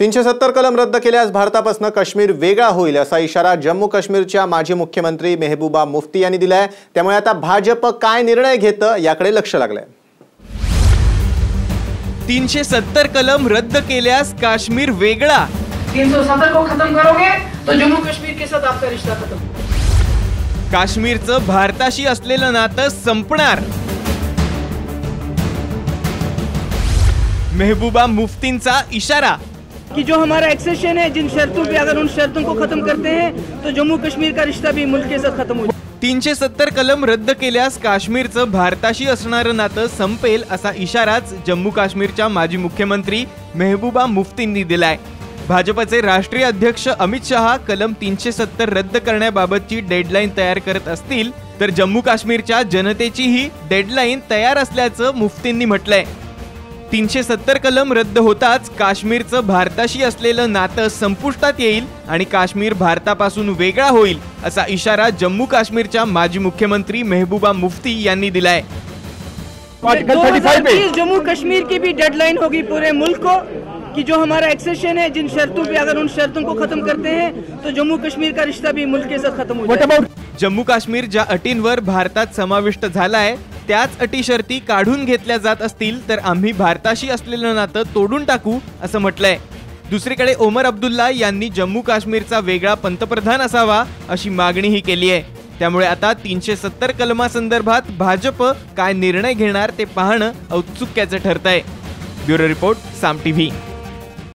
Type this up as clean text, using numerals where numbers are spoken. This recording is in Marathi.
370 कलम रद्द केल्यास भारतापासून काश्मीर वेगळा होईल असा इशारा जम्मू काश्मीरच्या माजी मुख्यमंत्री मेहबूबा मुफ्ती यांनी दिलाय। त्यामुळे आता भाजप काय निर्णय घेतं याकडे लक्ष लागलंय। 370 कलम रद्द केल्यास काश्मीर वेगळा। 370 को खत्म करोगे तो जम्मू कश्मीर के साथ आपका रिश्ता खत्म। काश्मीरचं भारताशी असलेलं नातं संपणार। मेहबूबा मुफ्तींचा इशारा कि जो हमारा एक्सेशन है, जिन शर्तों पे अगर उन शर्तों को खत्म करते हैं तो जम्मू कश्मीर का रिश्ता भी मुल्क के साथ खत्म हो जाए। 370 कलम रद्द केल्यास काश्मीरचं भारताशी असणारं नातं संपेल असा इशाराच जम्मू काश्मीरच्या माजी मुख्यमंत्री मेहबूबा मुफ्तींनी दिलाय। भाजपचे राष्ट्रीय अध्यक्ष अमित शहा कलम 370 रद्द करण्याबाबतची डेडलाईन तयार करत असतील तर जम्मू काश्मीरच्या जनतेचीही डेडलाईन तयार असल्याचं मुफ्तींनी म्हटलंय। 370 कलम रद्द होताच काश्मीरचं भारताशी असलेलं नातं संपुष्टात येईल आणि काश्मीर भारतापासून वेगळा होईल असा इशारा जम्मू काश्मीरच्या माजी मुख्यमंत्री मेहबूबा मुफ्ती यांनी दिलाय। 2030 जम्मू कश्मीर की भी डेडलाइन होगी पूरे मुल्क को कि जो हमारा एक्सेशन है, जिन शर्तों पे अगर उन शर्तों को खत्म करते हैं तो जम्मू कश्मीर का रिश्ता भी मुल्क के साथ खत्म हो जाए। जम्मू काश्मीर ज्या अटींवर भारतात समाविष्ट झालाय त्याच अटी शर्ती काढून घेतल्या जात असतील तर आम्ही भारताशी असलेलं नातं तोडून टाकू असं म्हटलंय। दुसरीकडे ओमर अब्दुल्ला यांनी जम्मू काश्मीरचा वेगळा पंतप्रधान असावा अशी मागणीही केली आहे। त्यामुळे आता 370 कलमासंदर्भात भाजप काय निर्णय घेणार ते पाहणं औत्सुक्याचं ठरतंय। ब्युरो रिपोर्ट, साम टीव्ही।